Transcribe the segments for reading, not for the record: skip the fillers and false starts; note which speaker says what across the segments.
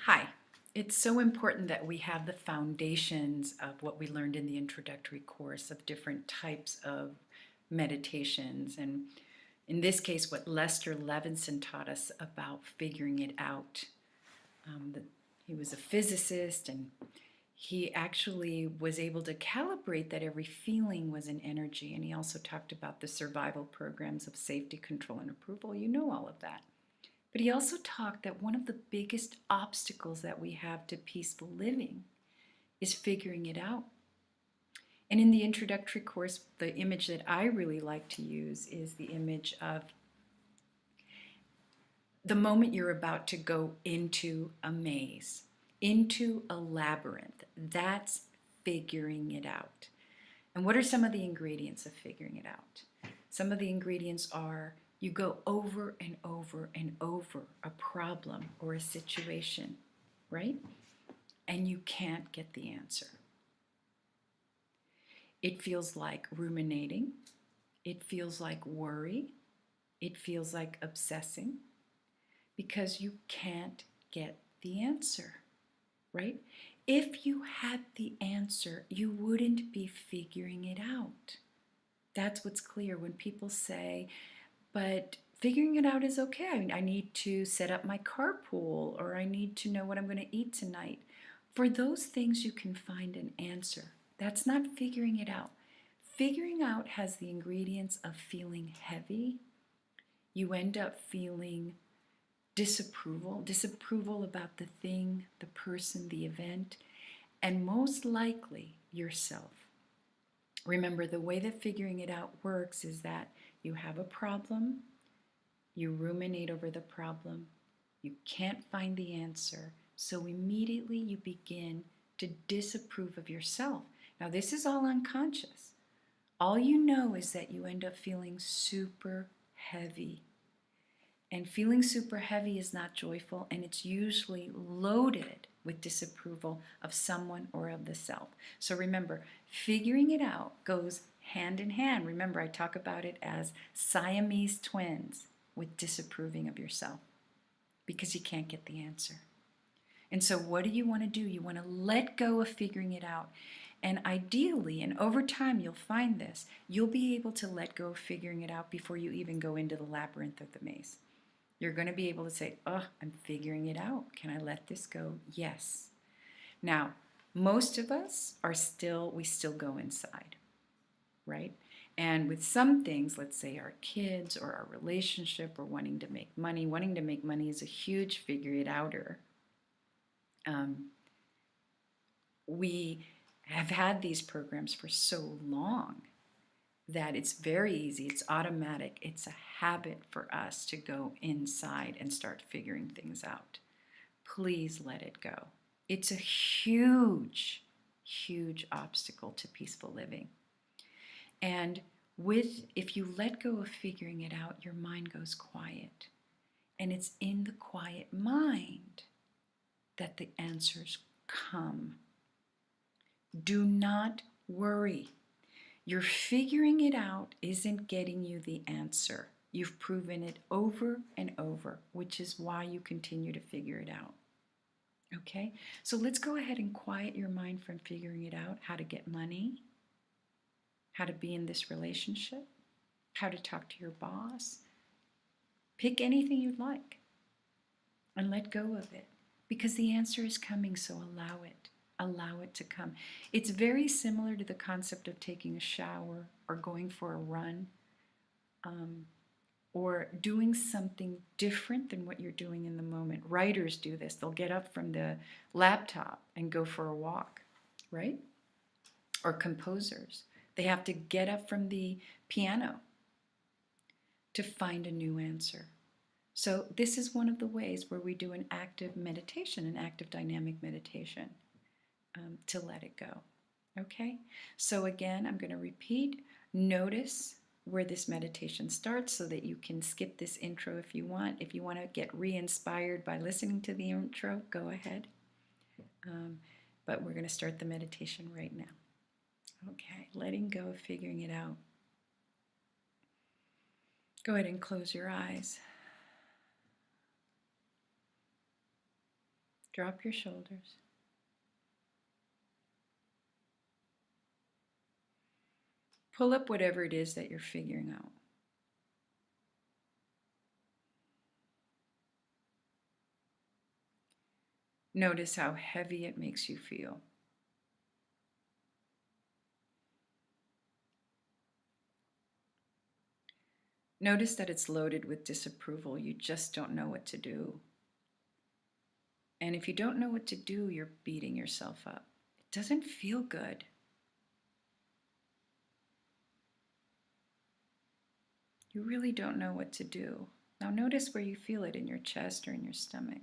Speaker 1: Hi. It's so important that we have the foundations of what we learned in the introductory course of different types of meditations. And in this case, what Lester Levinson taught us about figuring it out. He was a physicist, and he actually was able to calibrate that every feeling was an energy. And he also talked about the survival programs of safety, control, and approval. You know all of that. But he also talked that one of the biggest obstacles that we have to peaceful living is figuring it out. And in the introductory course, the image that I really like to use is the image of the moment you're about to go into a maze, into a labyrinth. That's figuring it out. And what are some of the ingredients of figuring it out? Some of the ingredients are you go over and over and over a problem or a situation, right? And you can't get the answer. It feels like ruminating. It feels like worry. It feels like obsessing because you can't get the answer, right? If you had the answer, you wouldn't be figuring it out. That's what's clear when people say, but figuring it out is okay. I need to set up my carpool, or I need to know what I'm going to eat tonight. For those things, you can find an answer. That's not figuring it out. Figuring out has the ingredients of feeling heavy. You end up feeling disapproval about the thing, the person, the event, and most likely yourself. Remember, the way that figuring it out works is that you have a problem, you ruminate over the problem, you can't find the answer, so immediately you begin to disapprove of yourself. Now, this is all unconscious. All you know is that you end up feeling super heavy. And feeling super heavy is not joyful, and it's usually loaded with disapproval of someone or of the self. So remember, figuring it out goes hand in hand. Remember, I talk about it as Siamese twins with disapproving of yourself because you can't get the answer. And so what do you want to do? You want to let go of figuring it out. And ideally, and over time you'll find this, you'll be able to let go of figuring it out before you even go into the labyrinth of the maze. You're going to be able to say, oh, I'm figuring it out. Can I let this go? Yes. Now, most of us we still go inside, right? And with some things, let's say our kids or our relationship or wanting to make money is a huge figure it outer. We have had these programs for so long that it's very easy, it's automatic, it's a habit for us to go inside and start figuring things out. Please let it go. It's a huge, huge obstacle to peaceful living. And if you let go of figuring it out, your mind goes quiet. And it's in the quiet mind that the answers come. Do not worry. Your figuring it out isn't getting you the answer. You've proven it over and over, which is why you continue to figure it out. Okay? So let's go ahead and quiet your mind from figuring it out. How to get money, how to be in this relationship, how to talk to your boss. Pick anything you'd like and let go of it because the answer is coming, so allow it. Allow it to come. It's very similar to the concept of taking a shower or going for a run or doing something different than what you're doing in the moment. Writers do this. They'll get up from the laptop and go for a walk, right? Or composers. They have to get up from the piano to find a new answer. So this is one of the ways where we do an active meditation, an active dynamic meditation. To let it go. Okay? So again, I'm going to repeat. Notice where this meditation starts so that you can skip this intro if you want. If you want to get re-inspired by listening to the intro, go ahead. But we're going to start the meditation right now. Okay, letting go of figuring it out. Go ahead and close your eyes. Drop your shoulders. Pull up whatever it is that you're figuring out. Notice how heavy it makes you feel. Notice that it's loaded with disapproval. You just don't know what to do. And if you don't know what to do, you're beating yourself up. It doesn't feel good. You really don't know what to do. Now notice where you feel it in your chest or in your stomach.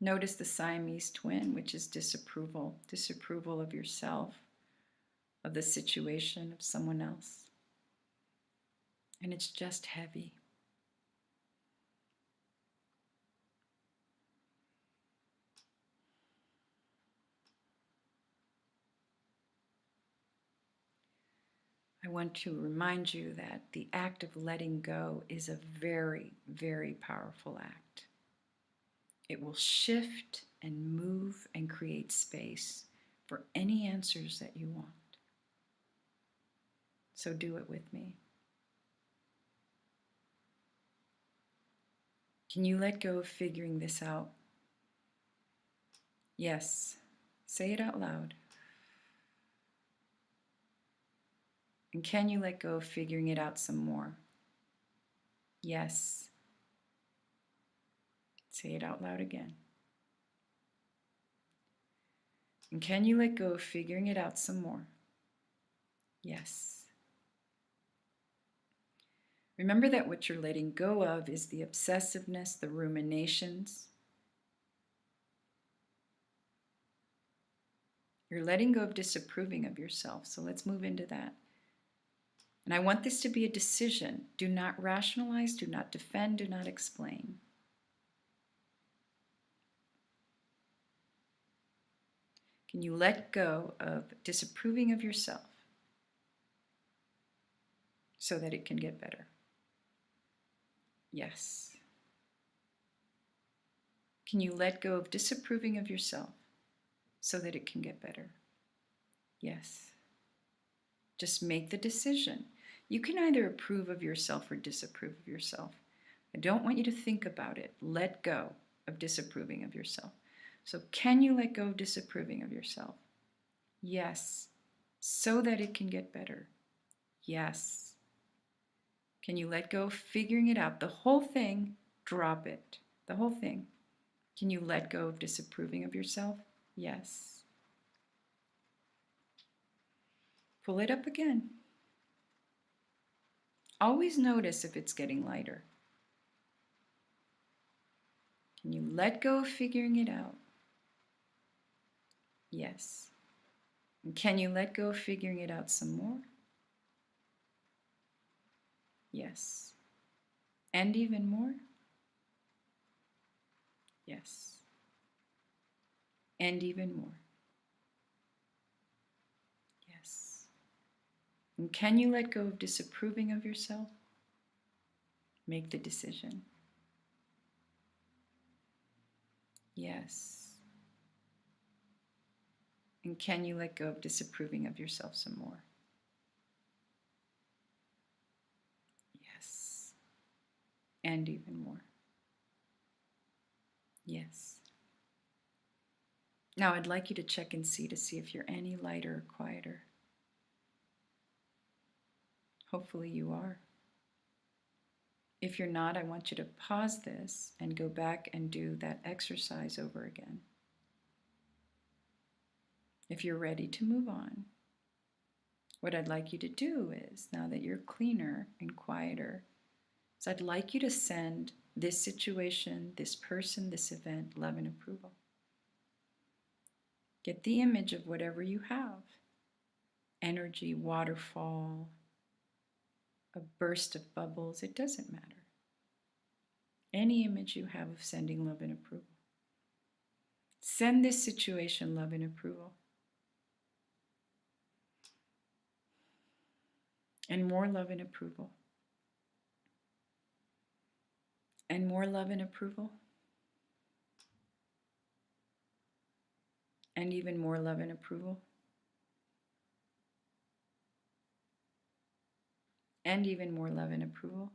Speaker 1: Notice the Siamese twin, which is disapproval. Disapproval of yourself, of the situation, of someone else. And it's just heavy. I want to remind you that the act of letting go is a very, very powerful act. It will shift and move and create space for any answers that you want. So do it with me. Can you let go of figuring this out? Yes. Say it out loud. And can you let go of figuring it out some more? Yes. Say it out loud again. And can you let go of figuring it out some more? Yes. Remember that what you're letting go of is the obsessiveness, the ruminations. You're letting go of disapproving of yourself. So let's move into that. And I want this to be a decision. Do not rationalize, do not defend, do not explain. Can you let go of disapproving of yourself so that it can get better? Yes. Can you let go of disapproving of yourself so that it can get better? Yes. Just make the decision. You can either approve of yourself or disapprove of yourself. I don't want you to think about it. Let go of disapproving of yourself. So can you let go of disapproving of yourself? Yes. So that it can get better? Yes. Can you let go of figuring it out? The whole thing, drop it. The whole thing. Can you let go of disapproving of yourself? Yes. Pull it up again. Always notice if it's getting lighter. Can you let go of figuring it out? Yes. And can you let go of figuring it out some more? Yes. And even more? Yes. And even more? Yes. And can you let go of disapproving of yourself? Make the decision. Yes. And can you let go of disapproving of yourself some more? Yes. And even more? Yes. Now I'd like you to check and see to see if you're any lighter or quieter. Hopefully you are. If you're not, I want you to pause this and go back and do that exercise over again. If you're ready to move on, what I'd like you to do is, now that you're cleaner and quieter, is I'd like you to send this situation, this person, this event, love and approval. Get the image of whatever you have. Energy, waterfall, a burst of bubbles, it doesn't matter. Any image you have of sending love and approval. Send this situation love and approval. And more love and approval. And more love and approval. And even more love and approval. And even more love and approval.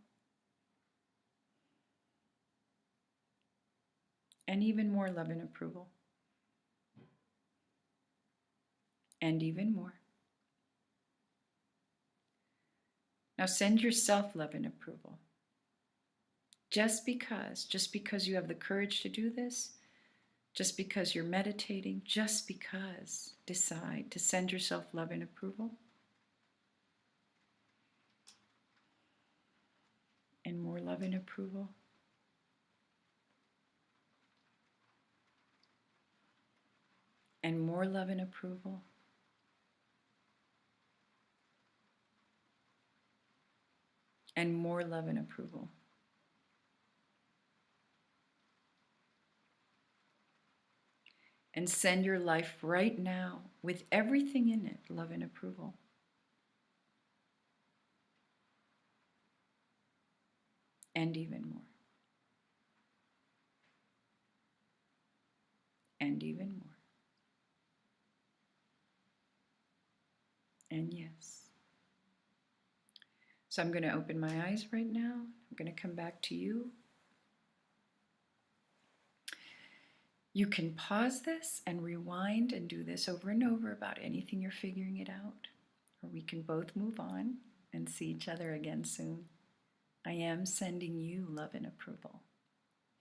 Speaker 1: And even more love and approval. And even more. Now send yourself love and approval. Just because you have the courage to do this, just because you're meditating, just because, decide to send yourself love and approval. And more love and approval. And more love and approval. And more love and approval. And send your life right now with everything in it, love and approval. And even more. And even more. And yes. So I'm going to open my eyes right now. I'm going to come back to you. You can pause this and rewind and do this over and over about anything you're figuring it out. Or we can both move on and see each other again soon. I am sending you love and approval.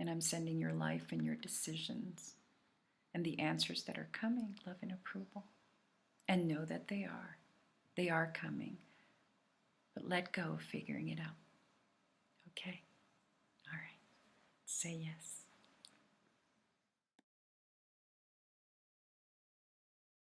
Speaker 1: And I'm sending your life and your decisions and the answers that are coming, love and approval. And know that they are. They are coming. But let go of figuring it out. Okay? All right. Say yes.